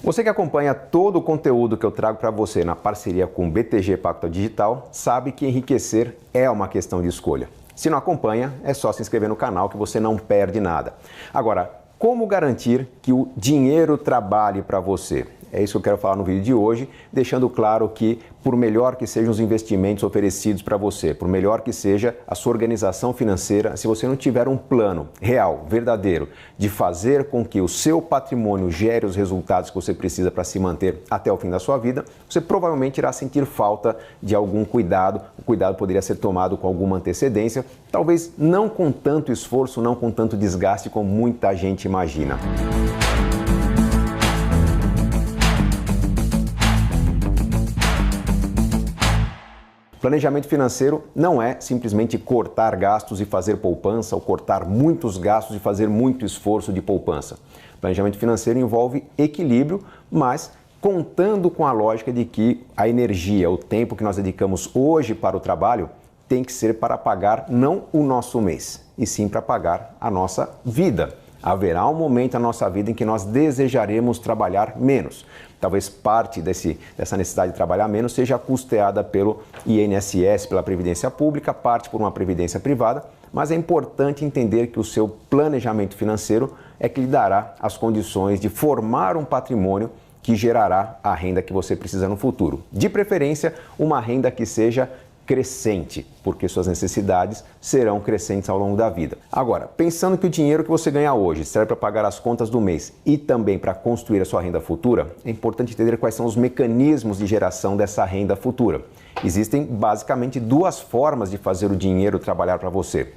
Você que acompanha todo o conteúdo que eu trago para você na parceria com o BTG Pactual Digital, sabe que enriquecer é uma questão de escolha. Se não acompanha, é só se inscrever no canal que você não perde nada. Agora, como garantir que o dinheiro trabalhe para você? É isso que eu quero falar no vídeo de hoje, deixando claro que, por melhor que sejam os investimentos oferecidos para você, por melhor que seja a sua organização financeira, se você não tiver um plano real, verdadeiro, de fazer com que o seu patrimônio gere os resultados que você precisa para se manter até o fim da sua vida, você provavelmente irá sentir falta de algum cuidado. O cuidado poderia ser tomado com alguma antecedência, talvez não com tanto esforço, não com tanto desgaste como muita gente imagina. Planejamento financeiro não é simplesmente cortar gastos e fazer poupança ou cortar muitos gastos e fazer muito esforço de poupança. Planejamento financeiro envolve equilíbrio, mas contando com a lógica de que a energia, o tempo que nós dedicamos hoje para o trabalho tem que ser para pagar não o nosso mês, e sim para pagar a nossa vida. Haverá um momento na nossa vida em que nós desejaremos trabalhar menos. Talvez parte dessa necessidade de trabalhar menos seja custeada pelo INSS, pela Previdência Pública, parte por uma Previdência Privada, mas é importante entender que o seu planejamento financeiro é que lhe dará as condições de formar um patrimônio que gerará a renda que você precisa no futuro. De preferência, uma renda que seja crescente, porque suas necessidades serão crescentes ao longo da vida. Agora, pensando que o dinheiro que você ganha hoje serve para pagar as contas do mês e também para construir a sua renda futura, é importante entender quais são os mecanismos de geração dessa renda futura. Existem basicamente duas formas de fazer o dinheiro trabalhar para você.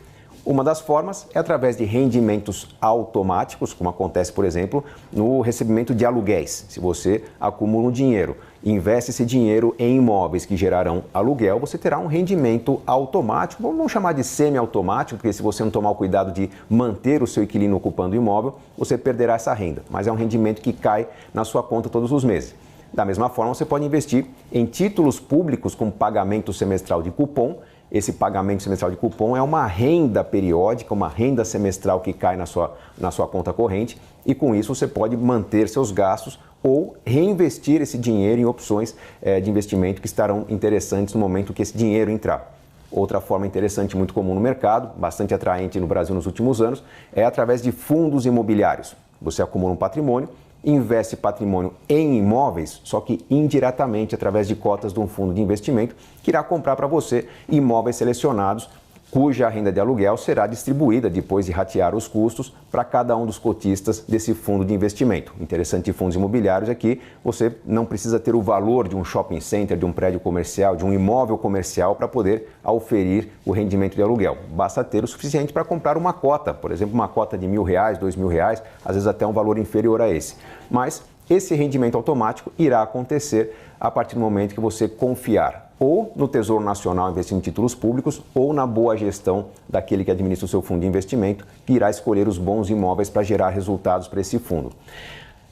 Uma das formas é através de rendimentos automáticos, como acontece, por exemplo, no recebimento de aluguéis. Se você acumula um dinheiro, investe esse dinheiro em imóveis que gerarão aluguel, você terá um rendimento automático, vamos chamar de semi-automático, porque se você não tomar o cuidado de manter o seu inquilino ocupando o imóvel, você perderá essa renda, mas é um rendimento que cai na sua conta todos os meses. Da mesma forma, você pode investir em títulos públicos com pagamento semestral de cupom. Esse pagamento semestral de cupom é uma renda periódica, uma renda semestral que cai na sua conta corrente, e com isso você pode manter seus gastos ou reinvestir esse dinheiro em opções de investimento que estarão interessantes no momento que esse dinheiro entrar. Outra forma interessante, muito comum no mercado, bastante atraente no Brasil nos últimos anos, é através de fundos imobiliários. Você acumula um patrimônio, investe patrimônio em imóveis, só que indiretamente através de cotas de um fundo de investimento que irá comprar para você imóveis selecionados, cuja renda de aluguel será distribuída depois de ratear os custos para cada um dos cotistas desse fundo de investimento. O interessante de fundos imobiliários é que você não precisa ter o valor de um shopping center, de um prédio comercial, de um imóvel comercial para poder auferir o rendimento de aluguel. Basta ter o suficiente para comprar uma cota, por exemplo, uma cota de R$1.000, R$2.000, às vezes até um valor inferior a esse. Mas esse rendimento automático irá acontecer a partir do momento que você confiar ou no Tesouro Nacional investindo em títulos públicos ou na boa gestão daquele que administra o seu fundo de investimento, que irá escolher os bons imóveis para gerar resultados para esse fundo.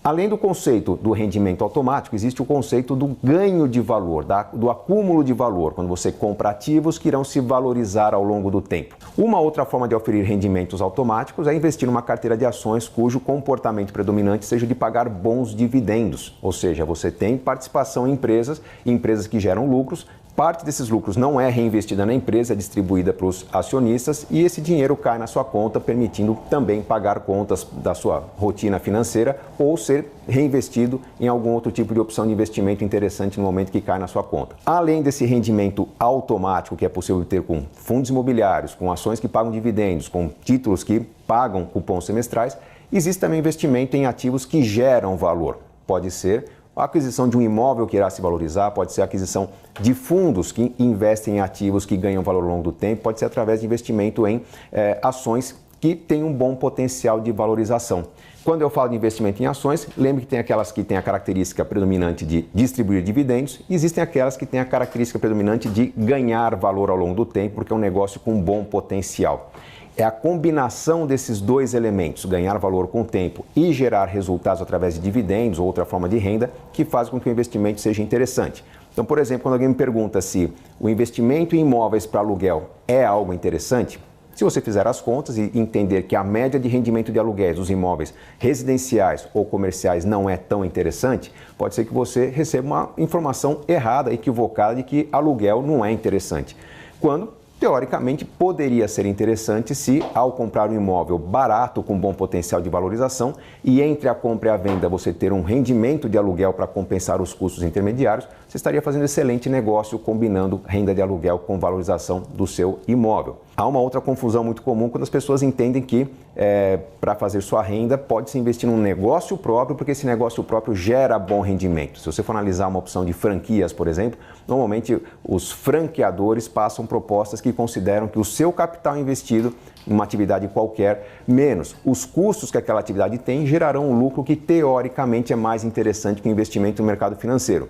Além do conceito do rendimento automático, existe o conceito do ganho de valor, do acúmulo de valor, quando você compra ativos que irão se valorizar ao longo do tempo. Uma outra forma de oferir rendimentos automáticos é investir numa carteira de ações cujo comportamento predominante seja de pagar bons dividendos, ou seja, você tem participação em empresas que geram lucros. Parte desses lucros não é reinvestida na empresa, é distribuída para os acionistas e esse dinheiro cai na sua conta, permitindo também pagar contas da sua rotina financeira ou ser reinvestido em algum outro tipo de opção de investimento interessante no momento que cai na sua conta. Além desse rendimento automático que é possível ter com fundos imobiliários, com ações que pagam dividendos, com títulos que pagam cupons semestrais, existe também investimento em ativos que geram valor. Pode ser a aquisição de um imóvel que irá se valorizar, pode ser a aquisição de fundos que investem em ativos que ganham valor ao longo do tempo, pode ser através de investimento em ações que têm um bom potencial de valorização. Quando eu falo de investimento em ações, lembre que tem aquelas que têm a característica predominante de distribuir dividendos e existem aquelas que têm a característica predominante de ganhar valor ao longo do tempo, porque é um negócio com bom potencial. É a combinação desses dois elementos, ganhar valor com o tempo e gerar resultados através de dividendos ou outra forma de renda, que faz com que o investimento seja interessante. Então, por exemplo, quando alguém me pergunta se o investimento em imóveis para aluguel é algo interessante, Se você fizer as contas e entender que a média de rendimento de aluguéis dos imóveis residenciais ou comerciais não é tão interessante, pode ser que você receba uma informação errada, equivocada de que aluguel não é interessante. Quando, teoricamente, poderia ser interessante se, ao comprar um imóvel barato com bom potencial de valorização e entre a compra e a venda você ter um rendimento de aluguel para compensar os custos intermediários, você estaria fazendo excelente negócio combinando renda de aluguel com valorização do seu imóvel. Há uma outra confusão muito comum quando as pessoas entendem que para fazer sua renda pode-se investir num negócio próprio, porque esse negócio próprio gera bom rendimento. Se você for analisar uma opção de franquias, por exemplo, normalmente os franqueadores passam propostas que consideram que o seu capital investido em uma atividade qualquer, menos os custos que aquela atividade tem, gerarão um lucro que teoricamente é mais interessante que o investimento no mercado financeiro.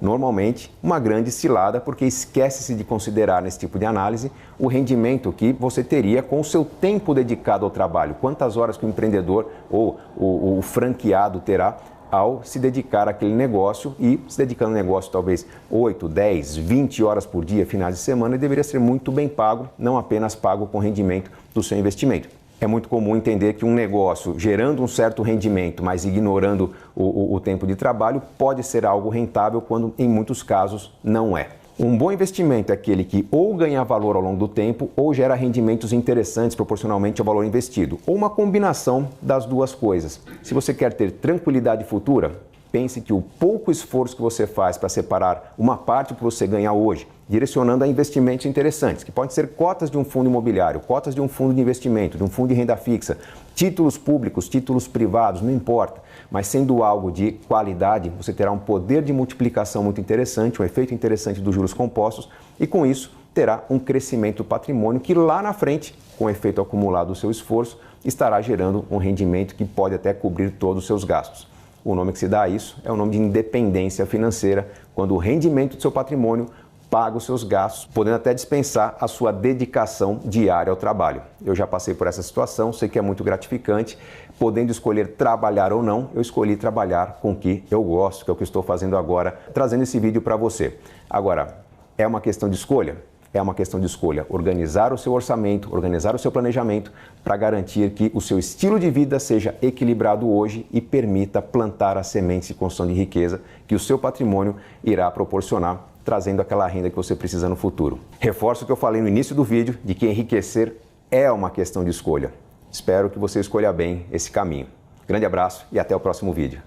Normalmente, uma grande cilada, porque esquece-se de considerar nesse tipo de análise o rendimento que você teria com o seu tempo dedicado ao trabalho. Quantas horas que o empreendedor ou o franqueado terá ao se dedicar àquele negócio e se dedicando ao negócio talvez 8, 10, 20 horas por dia, finais de semana, ele deveria ser muito bem pago, não apenas pago com rendimento do seu investimento. É muito comum entender que um negócio gerando um certo rendimento, mas ignorando o tempo de trabalho, pode ser algo rentável quando em muitos casos não é. Um bom investimento é aquele que ou ganha valor ao longo do tempo ou gera rendimentos interessantes proporcionalmente ao valor investido, ou uma combinação das duas coisas. Se você quer ter tranquilidade futura, pense que o pouco esforço que você faz para separar uma parte do que você ganha hoje, direcionando a investimentos interessantes, que podem ser cotas de um fundo imobiliário, cotas de um fundo de investimento, de um fundo de renda fixa, títulos públicos, títulos privados, não importa, mas sendo algo de qualidade, você terá um poder de multiplicação muito interessante, um efeito interessante dos juros compostos e com isso terá um crescimento do patrimônio que lá na frente, com o efeito acumulado do seu esforço, estará gerando um rendimento que pode até cobrir todos os seus gastos. O nome que se dá a isso é o nome de independência financeira, quando o rendimento do seu patrimônio paga os seus gastos, podendo até dispensar a sua dedicação diária ao trabalho. Eu já passei por essa situação, sei que é muito gratificante. Podendo escolher trabalhar ou não, eu escolhi trabalhar com o que eu gosto, que é o que eu estou fazendo agora, trazendo esse vídeo para você. Agora, é uma questão de escolha? É uma questão de escolha. Organizar o seu orçamento, organizar o seu planejamento para garantir que o seu estilo de vida seja equilibrado hoje e permita plantar as sementes de construção de riqueza que o seu patrimônio irá proporcionar, trazendo aquela renda que você precisa no futuro. Reforço o que eu falei no início do vídeo, de que enriquecer é uma questão de escolha. Espero que você escolha bem esse caminho. Grande abraço e até o próximo vídeo.